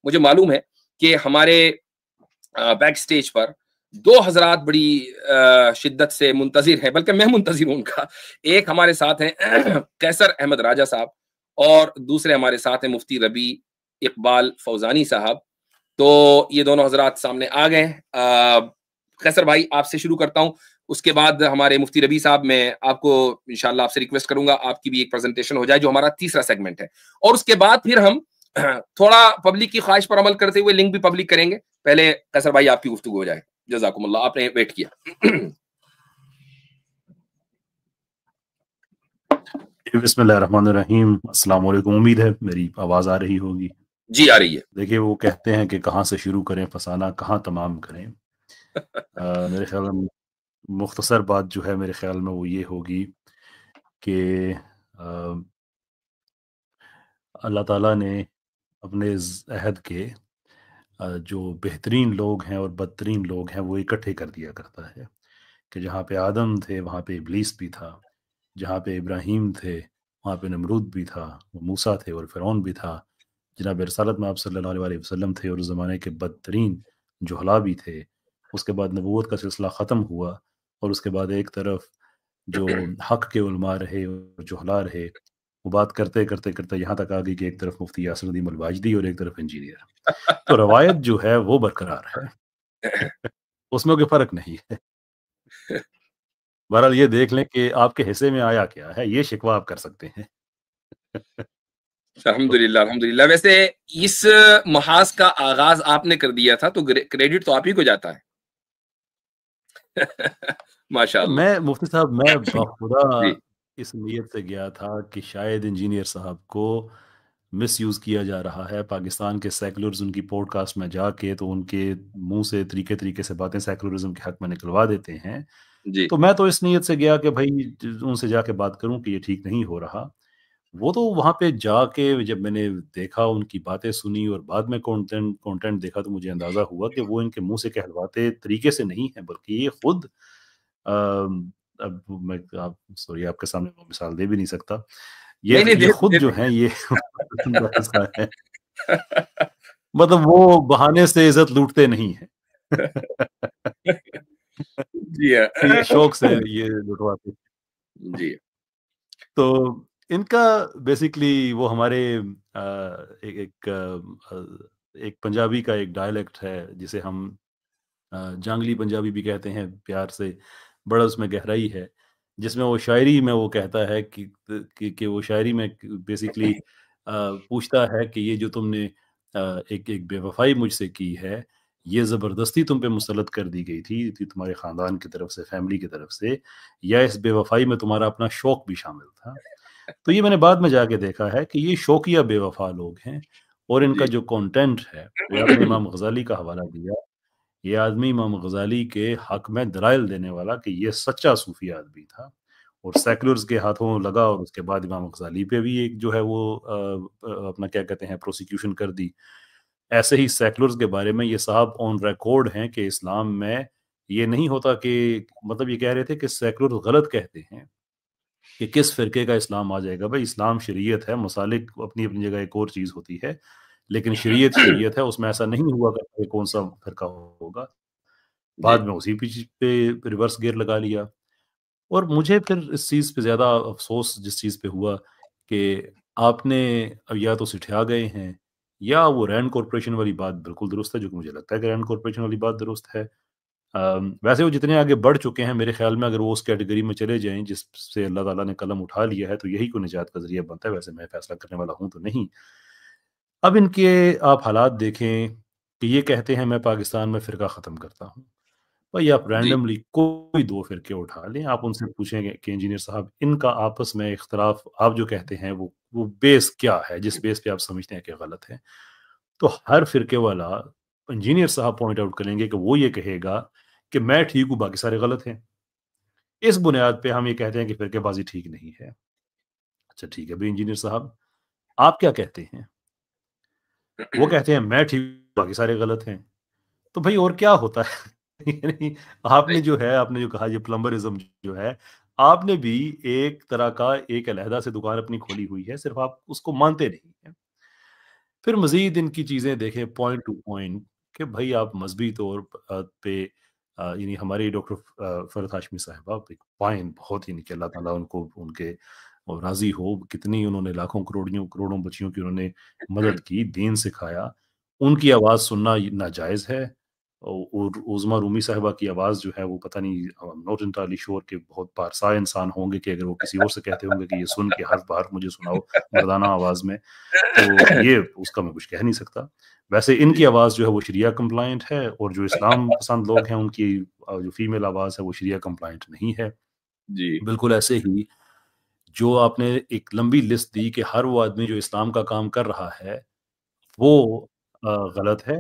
مجھے معلوم ہے کہ ہمارے بیک سٹیج پر دو حضرات بڑی شدت سے منتظر ہیں، بلکہ میں منتظر ہوں ان کا. ایک ہمارے ساتھ ہیں قیصر احمد راجہ صاحب، اور دوسرے ہمارے ساتھ ہیں مفتی ربیع اقبال فوزانی صاحب. تو یہ دونوں حضرات سامنے آ گئے. قیصر بھائی آپ سے شروع کرتا ہوں، اس کے بعد ہمارے مفتی ربیع صاحب میں آپ کو انشاءاللہ آپ سے ریکویسٹ کروں گا آپ کی بھی ایک پریزنٹیشن ہو جائے جو ہمارا تیسرا سیگمنٹ ہے، اور اس کے بعد پھر ہم تھوڑا پبلک کی خواہش پر عمل کرتے ہوئے لنک بھی پبلک کریں گے. پہلے قیصر بھائی آپ کی گفتگو ہو جائے. جزاکم اللہ، آپ نے ویٹ کیا. بسم اللہ الرحمن الرحیم. السلام علیکم. امید ہے میری آواز آ رہی ہوگی. جی آ رہی ہے. دیکھیے وہ کہتے ہیں کہ کہاں سے شروع کریں فسانہ کہاں تمام کریں. میرے خیال میں مختصر بات جو ہے میرے خیال میں وہ یہ ہوگی کہ اللہ تعالیٰ نے اپنے عہد کے جو بہترین لوگ ہیں اور بدترین لوگ ہیں وہ اکٹھے کر دیا کرتا ہے کہ جہاں پہ آدم تھے وہاں پہ ابلیس بھی تھا، جہاں پہ ابراہیم تھے وہاں پہ نمرود بھی تھا، موسیٰ تھے اور فرعون بھی تھا، جناب رسالت میں آپ صلی اللہ علیہ وسلم تھے اور اس زمانے کے بدترین جہلا بھی تھے. اس کے بعد نبوت کا سلسلہ ختم ہوا اور اس کے بعد ایک طرف جو حق کے علماء رہے اور جہلا رہے، وہ بات کرتے کرتے کرتے یہاں تک آ گئی کہ ایک طرف مفتی یاسر الدین الواجدی اور ایک طرف انجینئر. تو روایت جو ہے وہ برقرار ہے، اس میں کوئی فرق نہیں ہے. بہرحال یہ دیکھ لیں کہ آپ کے حصے میں آیا کیا ہے، یہ شکوہ آپ کر سکتے ہیں. الحمدللہ الحمدللہ. ویسے اس محاذ کا آغاز آپ نے کر دیا تھا تو کریڈٹ تو آپ ہی کو جاتا ہے. ماشاء اللہ. میں مفتی صاحب میں بخدا جی اس نیت سے گیا تھا کہ شاید انجینئر صاحب کو مس یوز کیا جا رہا ہے. پاکستان کے سیکولرز ان کی پوڈ کاسٹ میں جا کے تو ان کے منہ سے طریقے سے باتیں سیکولرزم کے حق میں نکلوا دیتے ہیں. جی. تو میں تو اس نیت سے گیا کہ بھائی ان سے جا کے بات کروں کہ یہ ٹھیک نہیں ہو رہا. وہ تو وہاں پہ جا کے جب میں نے دیکھا ان کی باتیں سنی اور بعد میں کانٹینٹ دیکھا تو مجھے اندازہ ہوا کہ وہ ان کے منہ سے کہلواتے طریقے سے نہیں ہیں، بلکہ یہ خود اب میں سوری آپ کے سامنے وہ مثال دے بھی نہیں سکتا. یہ خود جو ہیں یہ ہے، مطلب وہ بہانے سے عزت لوٹتے نہیں ہیں. جی یہ شوق سے یہ لٹواتے. جی. تو ان کا بیسیکلی وہ ہمارے ایک پنجابی کا ایک ڈائلیکٹ ہے جسے ہم جانگلی پنجابی بھی کہتے ہیں پیار سے، بڑا اس میں گہرائی ہے، جس میں وہ شاعری میں وہ کہتا ہے کہ وہ شاعری میں بیسیکلی پوچھتا ہے کہ یہ جو تم نے ایک بے وفائی مجھ سے کی ہے یہ زبردستی تم پہ مسلط کر دی گئی تھی تمہارے خاندان کی طرف سے، فیملی کی طرف سے، یا اس بے وفائی میں تمہارا اپنا شوق بھی شامل تھا؟ تو یہ میں نے بعد میں جا کے دیکھا ہے کہ یہ شوقیہ بے وفا لوگ ہیں، اور ان کا جو کانٹینٹ ہے وہ آپ نے امام غزالی کا حوالہ دیا، یہ آدمی امام غزالی کے حق میں دلائل دینے والا کہ یہ سچا صوفی آدمی تھا اور سیکولرز کے ہاتھوں لگا، اور اس کے بعد امام غزالی پہ بھی ایک جو ہے وہ اپنا کیا کہتے ہیں پروسیکیوشن کر دی. ایسے ہی سیکولرز کے بارے میں یہ صاحب آن ریکارڈ ہیں کہ اسلام میں یہ نہیں ہوتا کہ مطلب یہ کہہ رہے تھے کہ سیکولرز غلط کہتے ہیں کہ کس فرقے کا اسلام آ جائے گا. بھائی اسلام شریعت ہے، مسالک اپنی اپنی جگہ ایک اور چیز ہوتی ہے، لیکن شریعت ہے، اس میں ایسا نہیں ہوا کرتا کہ کون سا فرقہ ہوگا. بعد میں اسی پہ ریورس گیئر لگا لیا. اور مجھے پھر اس چیز پہ زیادہ افسوس جس چیز پہ ہوا کہ آپ نے اب یا تو سٹھیا گئے ہیں یا وہ رینڈ کارپوریشن والی بات بالکل درست ہے، جو کہ مجھے لگتا ہے کہ رینڈ کارپوریشن والی بات درست ہے. ویسے وہ جتنے آگے بڑھ چکے ہیں میرے خیال میں اگر وہ اس کیٹیگری میں چلے جائیں جس سے اللہ تعالیٰ نے قلم اٹھا لیا ہے تو یہی کو نجات کا ذریعہ بنتا ہے. ویسے میں فیصلہ کرنے والا ہوں تو نہیں. اب ان کے آپ حالات دیکھیں کہ یہ کہتے ہیں میں پاکستان میں فرقہ ختم کرتا ہوں. بھائی آپ رینڈملی کوئی دو فرقے اٹھا لیں، آپ ان سے پوچھیں گے کہ انجینئر صاحب ان کا آپس میں اختلاف آپ جو کہتے ہیں وہ بیس کیا ہے جس بیس پہ آپ سمجھتے ہیں کہ غلط ہے. تو ہر فرقے والا انجینئر صاحب پوائنٹ آؤٹ کریں گے کہ وہ یہ کہے گا کہ میں ٹھیک ہوں باقی سارے غلط ہیں. اس بنیاد پہ ہم یہ کہتے ہیں کہ فرقے بازی ٹھیک نہیں ہے. اچھا ٹھیک ہے بھائی انجینئر صاحب آپ کیا کہتے ہیں؟ وہ کہتے ہیں میں ٹھیک باقی سارے غلط ہیں. تو بھائی اور کیا ہوتا ہے؟ آپ نے جو کہا یہ پلمبرزم جو ہے، آپ نے بھی ایک طرح کا ایک علیحدہ سے دکان اپنی کھولی ہوئی ہے، صرف آپ اس کو مانتے نہیں ہیں. پھر مزید ان کی چیزیں دیکھیں پوائنٹ ٹو پوائنٹ کہ بھائی آپ مذہبی طور پہ یعنی ہماری ڈاکٹر فرحت ہاشمی صاحبہ ایک پوائنٹ بہت ہی کہ اللہ تعالیٰ ان کو ان کے راضی ہو، کتنی انہوں نے لاکھوں کروڑوں بچیوں کی انہوں نے مدد کی، دین سکھایا، ان کی آواز سننا ناجائز ہے. اور عظما رومی صاحبہ کی آواز جو ہے وہ پتہ نہیں نوٹ انٹرلی شور کے بہت پارسا انسان ہوں گے کہ اگر وہ کسی اور سے کہتے ہوں گے کہ یہ سن کے حرف بحرف مجھے سناؤ مردانہ آواز میں، تو یہ اس کا میں کچھ کہہ نہیں سکتا. ویسے ان کی آواز جو ہے وہ شریعہ کمپلائنٹ ہے، اور جو اسلام پسند لوگ ہیں ان کی جو فیمیل آواز ہے وہ شریعہ کمپلائنٹ نہیں ہے. جی بالکل ایسے ہی جو آپ نے ایک لمبی لسٹ دی کہ ہر وہ آدمی جو اسلام کا کام کر رہا ہے وہ غلط ہے،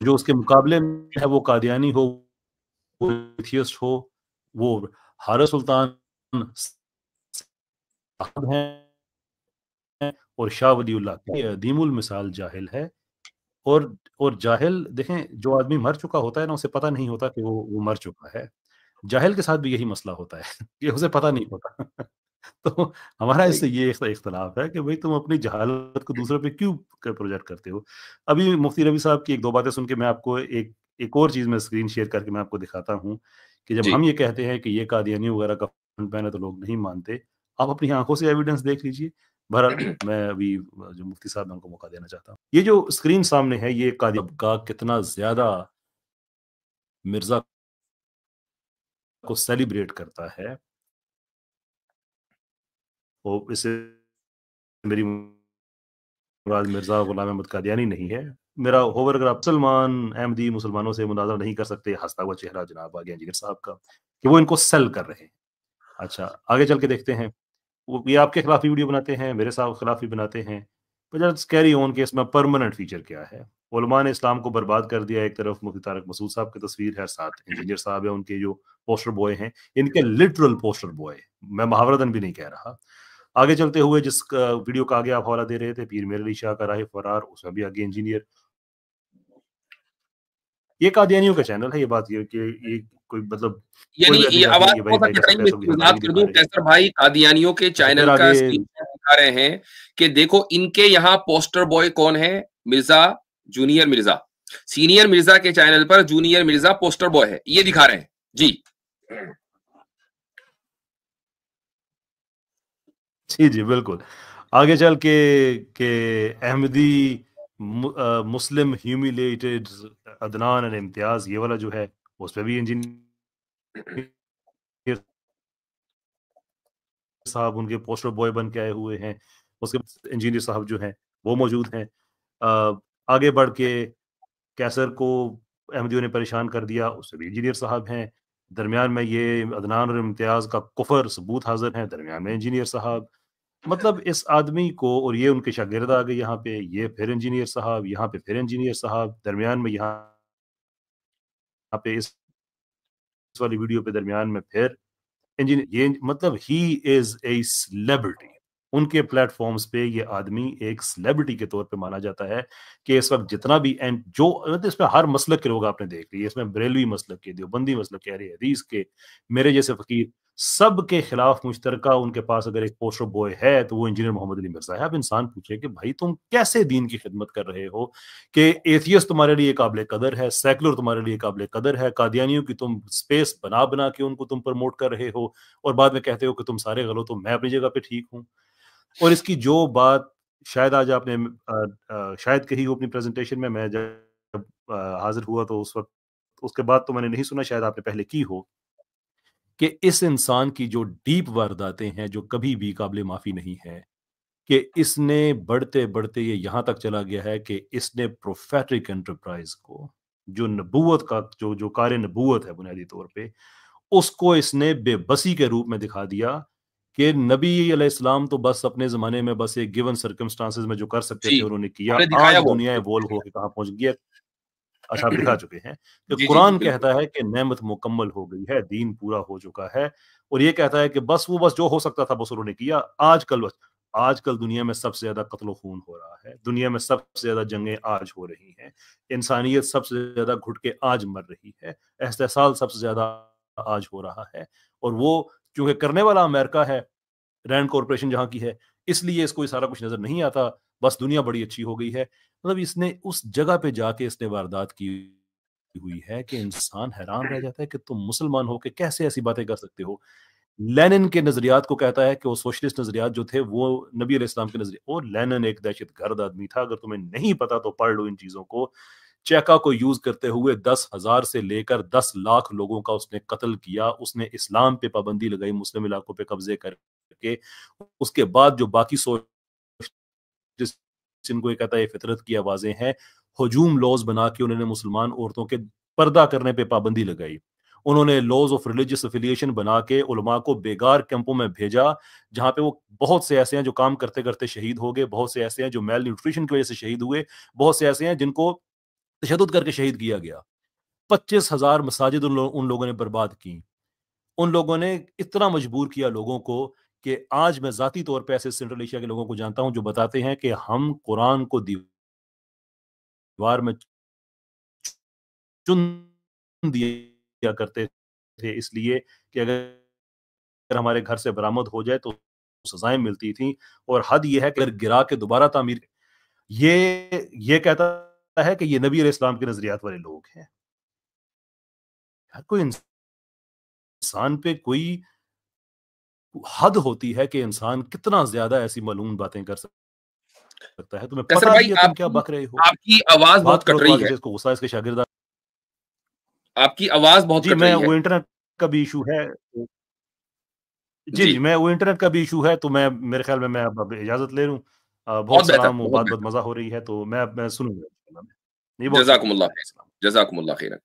جو اس کے مقابلے میں ہے وہ قادیانی ہو، وہ ایتھیسٹ ہو، وہ حارث سلطان صاحب ہیں اور شاہ ولی اللہ کی عدیم المثال جاہل ہے. اور جاہل دیکھیں، جو آدمی مر چکا ہوتا ہے نا اسے پتہ نہیں ہوتا کہ وہ مر چکا ہے. جاہل کے ساتھ بھی یہی مسئلہ ہوتا ہے کہ اسے پتہ نہیں ہوتا. تو ہمارا اس سے یہ اختلاف ہے کہ بھئی تم اپنی جہالت کو دوسرے پہ کیوں پروجیکٹ کرتے ہو. ابھی مفتی ربیع صاحب کی ایک دو باتیں سن کے میں آپ کو ایک اور چیز میں اسکرین شیئر کر کے میں آپ کو دکھاتا ہوں کہ جب جی ہم یہ کہتے ہیں کہ یہ قادیانی وغیرہ کا فنڈ پہنا تو لوگ نہیں مانتے، آپ اپنی آنکھوں سے ایویڈنس دیکھ لیجئے. بہرحال میں ابھی جو مفتی صاحب میں ان کو موقع دینا چاہتا ہوں. یہ جو اسکرین سامنے ہے یہ قادیانی کا کتنا زیادہ مرزا کو سیلیبریٹ کرتا ہے، اور اسے میری مراد مرزا غلام احمد قادیانی نہیں ہے. میرا ہوور اگر آپ مسلمان احمدی مسلمانوں سے مناظرہ نہیں کر سکتے، ہنستا ہوا چہرہ جناب آگے انجینئر صاحب کا کہ وہ ان کو سیل کر رہے ہیں. اچھا آگے چل کے دیکھتے ہیں، یہ آپ کے خلاف ہی ویڈیو بناتے ہیں، میرے صاحب خلاف بھی بناتے ہیں. کیری آن کے اس میں پرماننٹ فیچر کیا ہے. علماء نے اسلام کو برباد کر دیا. ایک طرف مفتی طارق مسعود صاحب کی تصویر ہے، ساتھ انجینئر صاحب ہیں ان کے جو پوسٹر بوائے ہیں، ان کے لٹرل پوسٹر بوائے، میں محاورتاً بھی نہیں کہہ رہا. آگے چلتے ہوئے جس ویڈیو کا آگے آپ حوالہ دے رہے تھے، پیر میر علی شاہ کا راہ فرار، اس میں بھی آگے انجینئر. یہ قادیانیوں کا چینل ہے. یہ بات یہ کہ یہ کوئی مطلب یعنی کوئی بھی آدمی یہ جا کے آواز یہ تھوڑا سا ویریفائی کر کٹ رہی سکتا ہے، ہے، میں سب اس کی ہدایت وضاحت کر دکھا دوں. رہے ہیں. کیسر بھائی قادیانیوں کے اچھا پھر چینل کا آگے اسکرین دکھا رہے ہیں کہ دیکھو ان کے یہاں پوسٹر بوائے کون ہے، مرزا جونیئر مرزا. سینئر مرزا کے چینل پر جونیئر مرزا پوسٹر بوائے ہے، یہ دکھا رہے ہیں. جی جی جی بالکل. آگے چل کے کہ احمدی مسلم ہیومیلیٹڈ عدنان اور امتیاز، یہ والا جو ہے اس پہ بھی انجینئر صاحب ان کے پوسٹر بوائے بن کے آئے ہوئے ہیں. اس کے انجینئر صاحب جو ہیں وہ موجود ہیں. آگے بڑھ کے کیسر کو احمدیوں نے پریشان کر دیا، اس سے بھی انجینئر صاحب ہیں. درمیان میں یہ عدنان اور امتیاز کا کفر ثبوت حاضر ہیں، درمیان میں انجینئر صاحب. مطلب اس آدمی کو، اور یہ ان کے شاگرد آ گئے یہاں پہ، یہ پھر انجینئر صاحب، یہاں پہ پھر انجینئر صاحب، درمیان میں یہاں پہ اس والی ویڈیو پہ درمیان میں پھر انجینئر. یہ مطلب ہی از اے سیلیبریٹی. ان کے پلیٹ فارمز پہ یہ آدمی ایک سیلیبریٹی کے طور پہ مانا جاتا ہے کہ اس وقت جتنا بھی جو اس میں ہر مسلک کے لوگ آپ نے دیکھ لیے، اس میں بریلوی مسلک کے، دیوبندی مسلک کے، اہل حدیث کے، میرے جیسے فقیر، سب کے خلاف مشترکہ ان کے پاس اگر ایک پوسٹر بوائے ہے تو وہ انجینئر محمد علی مرزا ہے. اب انسان پوچھے کہ بھائی تم کیسے دین کی خدمت کر رہے ہو کہ ایتھیسٹ تمہارے لیے قابل قدر ہے، سیکولر تمہارے لیے قابل قدر ہے، قادیانیوں کی تم سپیس بنا کے ان کو تم پروموٹ کر رہے ہو، اور بعد میں کہتے ہو کہ تم سارے غلط ہو، میں اپنی جگہ پہ ٹھیک ہوں. اور اس کی جو بات شاید آج آپ نے شاید کہی ہو اپنی پریزنٹیشن میں جب حاضر ہوا تو اس وقت، اس کے بعد تو میں نے نہیں سنا، شاید آپ نے پہلے کی ہو، کہ اس انسان کی جو ڈیپ وارداتیں ہیں جو کبھی بھی قابل معافی نہیں ہے، کہ اس نے بڑھتے بڑھتے یہ یہاں تک چلا گیا ہے کہ اس نے پروفیٹک انٹرپرائز کو، جو نبوت کا جو کار نبوت ہے بنیادی طور پہ، اس کو اس نے بے بسی کے روپ میں دکھا دیا کہ نبی علیہ السلام تو بس اپنے زمانے میں بس ایک گیون سرکمسٹانسز میں جو کر سکتے جی تھے انہوں نے کیا. ہم نے دکھایا آج وہ. دنیا ایوولو ہو کے کہاں پہنچ گیا. اچھا آپ دکھا چکے ہیں کہ جی جی جی قرآن بالکل. کہتا ہے کہ نعمت مکمل ہو گئی ہے، دین پورا ہو چکا ہے، اور یہ کہتا ہے کہ بس جو ہو سکتا تھا بس انہوں نے کیا. آج کل دنیا میں سب سے زیادہ قتل و خون ہو رہا ہے، دنیا میں سب سے زیادہ جنگیں آج ہو رہی ہیں، انسانیت سب سے زیادہ گھٹ کے آج مر رہی ہے، استحصال سب سے زیادہ آج ہو رہا ہے. اور وہ چونکہ کرنے والا امریکہ ہے، رینڈ کارپوریشن جہاں کی ہے، اس لیے اس کو یہ سارا کچھ نظر نہیں آتا, بس دنیا بڑی اچھی ہو گئی ہے. مطلب اس نے اس جگہ پہ جا کے اس نے واردات کی ہوئی ہے کہ انسان حیران رہ جاتا ہے کہ تم مسلمان ہو کے کیسے ایسی باتیں کر سکتے ہو. لینن کے نظریات کو کہتا ہے کہ وہ سوشلسٹ نظریات جو تھے وہ نبی علیہ السلام کے نظریات, اور لینن ایک دہشت گرد آدمی تھا. اگر تمہیں نہیں پتا تو پڑھ لو ان چیزوں کو. چیکا کو یوز کرتے ہوئے 10,000 سے لے کر 10 لاکھ لوگوں کا اس نے قتل کیا. اس نے اسلام پہ پابندی لگائی, مسلم علاقوں پہ قبضے کر کے. اس کے بعد جو باقی جن کو یہ کہتا ہے فطرت کی آوازیں ہیں, ہجوم لاز بنا کے انہوں نے مسلمان عورتوں کے پردہ کرنے پہ پابندی لگائی. انہوں نے لاز آف ریلیجس افیلیشن بنا کے علماء کو بیگار کیمپوں میں بھیجا, جہاں پہ وہ بہت سے ایسے ہیں جو کام کرتے کرتے شہید ہو گئے, بہت سے ایسے ہیں جو میل نیوٹریشن کی وجہ سے شہید ہوئے, بہت سے ایسے ہیں جن کو تشدد کر کے شہید کیا گیا. 25,000 مساجد ان لوگوں نے برباد کی. ان لوگوں نے اتنا مجبور کیا لوگوں کو کہ آج میں ذاتی طور پہ ایسے سینٹرل ایشیا کے لوگوں کو جانتا ہوں جو بتاتے ہیں کہ ہم قرآن کو دیوار میں چن دیا کرتے تھے, اس لیے کہ اگر ہمارے گھر سے برآمد ہو جائے تو سزائیں ملتی تھیں, اور حد یہ ہے کہ اگر گرا کے دوبارہ تعمیر. یہ کہتا ہے کہ یہ نبی علیہ السلام کے نظریات والے لوگ ہیں. کوئی انسان پہ کوئی حد ہوتی ہے کہ انسان کتنا زیادہ ایسی معلوم باتیں کر سکتا ہے. تمہیں کیسر پتہ بھائی بھی ہے تم کیا بک رہے ہو. آپ کی آواز بہت بات کٹ کرو تو رہی آگے ہے, سے اس کو غصہ اس کے شاگرد. آپ کی آواز بہت جی کٹ میں رہی ہے. وہ انٹرنیٹ کا بھی ایشو ہے. جی جی میں وہ انٹرنیٹ کا بھی ایشو ہے, تو میں میرے خیال میں اب اجازت لے لوں. بہت بہت بہتر, سلام, و بہت بات بہتر. مزہ ہو رہی ہے, تو میں سنوں گا. نہیں, بہت جزاکم شکریہ. اللہ خیر, جزاکم اللہ خیرا.